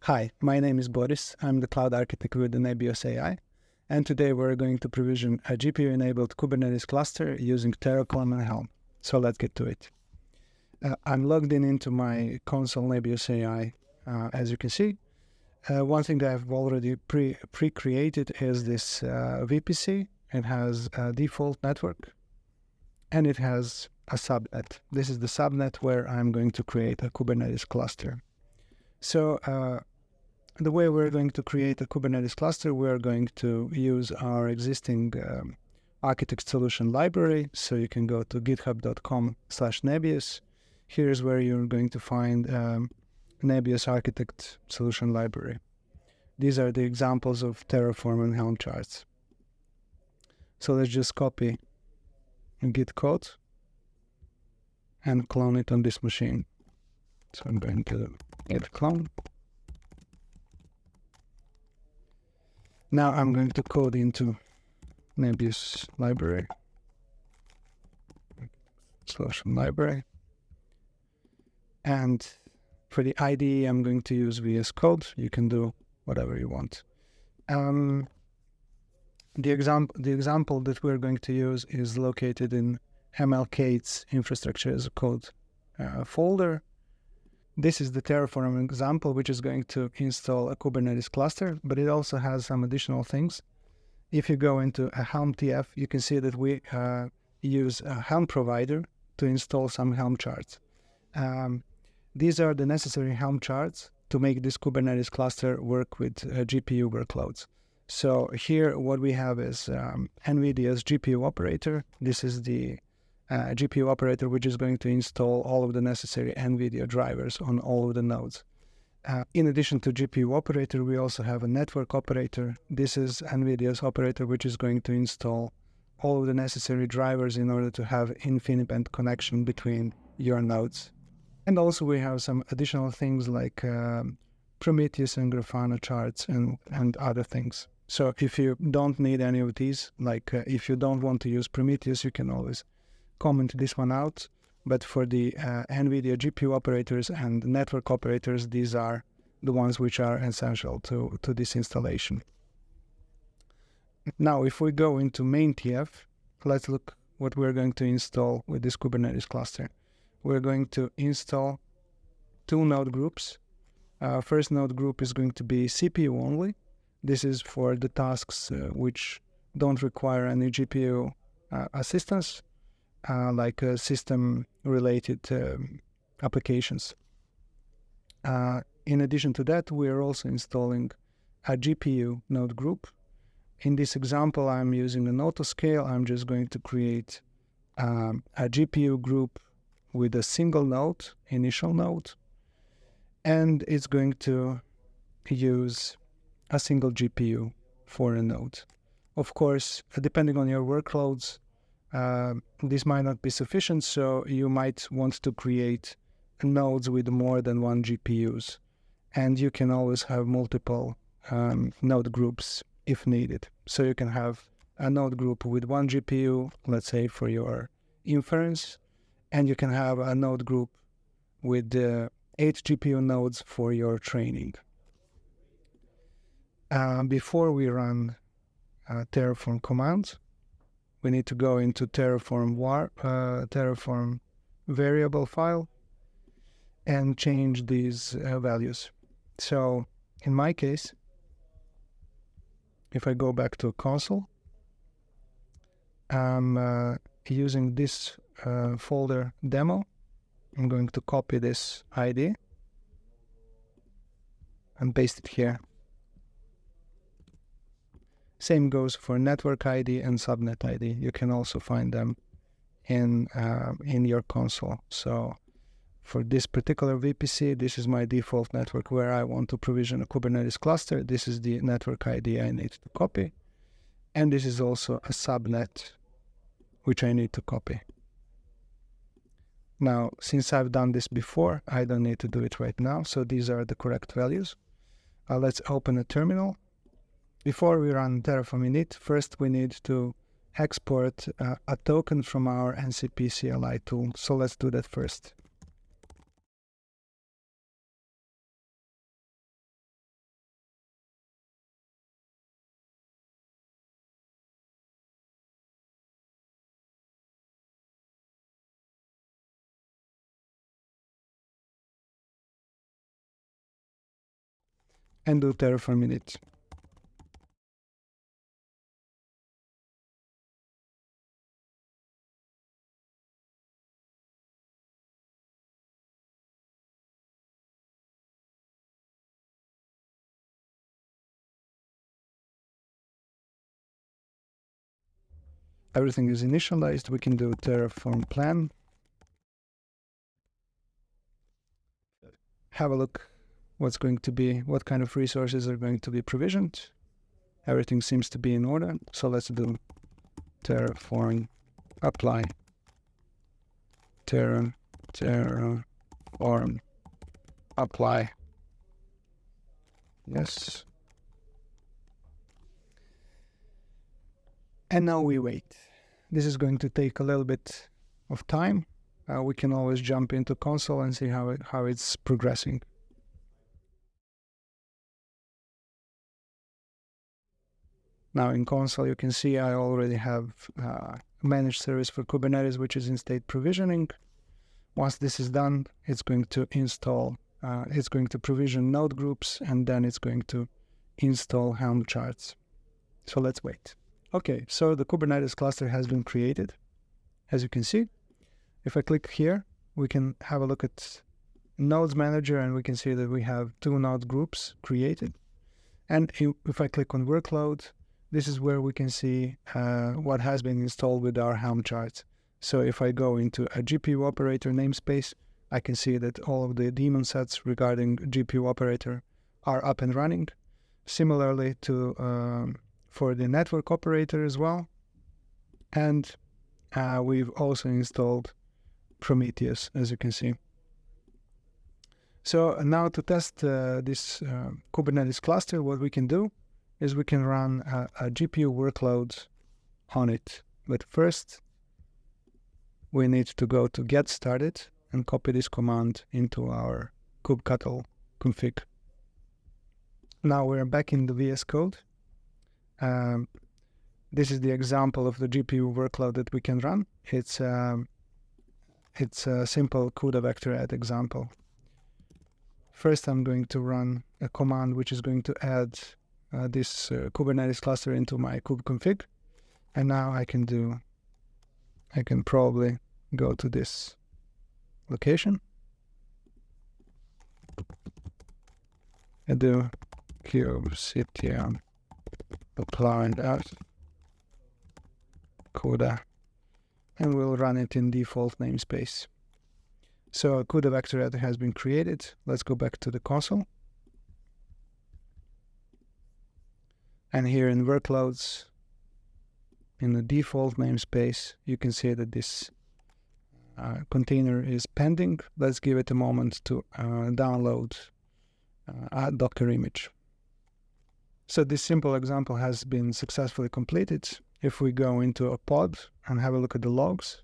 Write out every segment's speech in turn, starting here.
Hi, my name is Boris. I'm the cloud architect with the Nebius AI, and today we're going to provision a GPU-enabled Kubernetes cluster using Terraform and Helm. So let's get to it. I'm logged in into my console Nebius AI, as you can see. One thing that I've already pre-created is this VPC. It has a default network, and it has a subnet. This is the subnet where I'm going to create a Kubernetes cluster. So the way we're going to create a Kubernetes cluster, we're going to use our existing architect solution library. So you can go to github.com/Nebius. Here's where you're going to find Nebius architect solution library. These are the examples of Terraform and Helm charts. So let's just copy Git code and clone it on this machine. So I'm going to git clone. Now I'm going to code into Nebius library, solution library. And for the IDE, I'm going to use VS Code. You can do whatever you want. The example that we're going to use is located in MLK's infrastructure as a code folder. This is the Terraform example, which is going to install a Kubernetes cluster, but it also has some additional things. If you go into a Helm TF, you can see that we use a Helm provider to install some Helm charts. These are the necessary Helm charts to make this Kubernetes cluster work with GPU workloads. So here what we have is NVIDIA's GPU operator. This is the GPU operator which is going to install all of the necessary NVIDIA drivers on all of the nodes. In addition to GPU operator, we also have a network operator. This is NVIDIA's operator which is going to install all of the necessary drivers in order to have InfiniBand connection between your nodes. And also we have some additional things like Prometheus and Grafana charts and other things. So if you don't need any of these, like if you don't want to use Prometheus, you can always comment this one out. But for the NVIDIA GPU operators and network operators, these are the ones which are essential to this installation. Now, if we go into main TF, let's look what we're going to install with this Kubernetes cluster. We're going to install two node groups. First node group is going to be CPU only. This is for the tasks which don't require any GPU assistance, like system-related applications. In addition to that, we are also installing a GPU node group. In this example, I'm using an autoscale. I'm just going to create a GPU group with a single node, initial node, and it's going to use a single GPU for a node. Of course, depending on your workloads, this might not be sufficient, so you might want to create nodes with more than one GPUs, and you can always have multiple node groups if needed. So you can have a node group with one GPU, let's say for your inference, and you can have a node group with 8 GPU nodes for your training. Before we run Terraform commands, we need to go into Terraform variable file and change these values. So in my case, if I go back to console, I'm using this folder demo. I'm going to copy this ID and paste it here. Same goes for network ID and subnet ID. You can also find them in your console. So for this particular VPC, this is my default network where I want to provision a Kubernetes cluster. This is the network ID I need to copy. And this is also a subnet which I need to copy. Now, since I've done this before, I don't need to do it right now. So these are the correct values. Let's open a terminal. Before we run Terraform init, first we need to export a token from our NCP CLI tool. So let's do that first. and do Terraform init. Everything is initialized. We can do Terraform plan. Have a look what kind of resources are going to be provisioned. Everything seems to be in order. So let's do Terraform apply. Terraform apply. Yes. And now we wait. This is going to take a little bit of time. We can always jump into console and see how it's progressing. Now in console, you can see I already have managed service for Kubernetes, which is in state provisioning. Once this is done, it's going to install, it's going to provision node groups, and then it's going to install Helm charts. So let's wait. Okay, so the Kubernetes cluster has been created, as you can see. If I click here, we can have a look at Nodes Manager, and we can see that we have 2 node groups created. And if I click on Workload, this is where we can see what has been installed with our Helm charts. So if I go into a GPU operator namespace, I can see that all of the daemon sets regarding GPU operator are up and running. Similarly to for the network operator as well. And we've also installed Prometheus, as you can see. So now to test this Kubernetes cluster, what we can do is we can run a GPU workload on it. But first, we need to go to get started and copy this command into our kubectl config. Now we're back in the VS Code. This is the example of the GPU workload that we can run. It's a simple CUDA vector add example. First, I'm going to run a command which is going to add this Kubernetes cluster into my kubeconfig. And now I can probably go to this location and do kubectl apply and out CUDA, and we'll run it in default namespace. So a CUDA vector add has been created. Let's go back to the console. And here in workloads, in the default namespace, you can see that this container is pending. Let's give it a moment to download a Docker image. So this simple example has been successfully completed. If we go into a pod and have a look at the logs,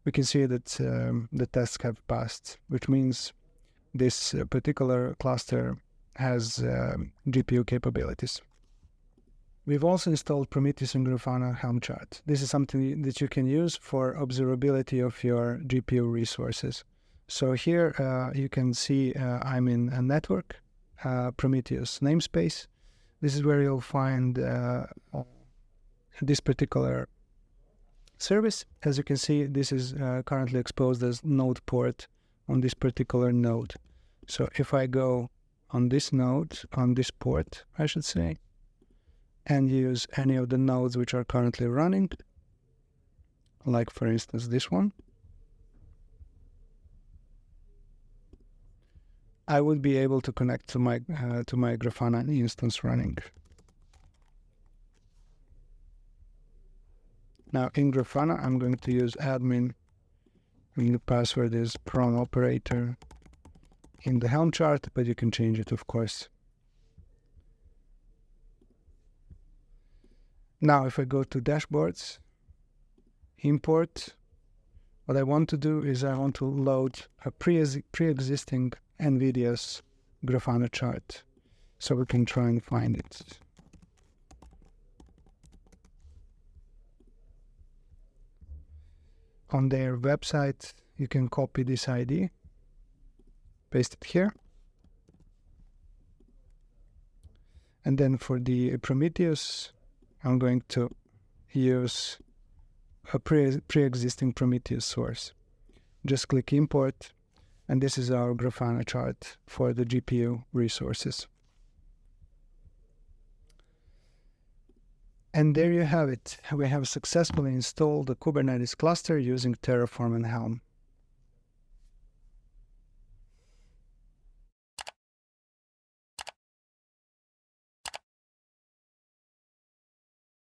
we can see that the tests have passed, which means this particular cluster has GPU capabilities. We've also installed Prometheus and Grafana Helm Chart. This is something that you can use for observability of your GPU resources. So here you can see I'm in a network, Prometheus namespace. This is where you'll find this particular service. As you can see, this is currently exposed as node port on this particular node. So if I go on this node, on this port, I should say, and use any of the nodes which are currently running, like for instance this one, I would be able to connect to my Grafana instance running. Now in Grafana, I'm going to use admin, and the password is prawn operator in the Helm chart, but you can change it, of course. Now, if I go to dashboards, import, what I want to do is I want to load a pre-existing NVIDIA's Grafana chart, so we can try and find it. On their website, you can copy this ID, paste it here, And then for the Prometheus, I'm going to use a pre-existing Prometheus source. Just click import, and this is our Grafana chart for the GPU resources. And there you have it. We have successfully installed a Kubernetes cluster using Terraform and Helm.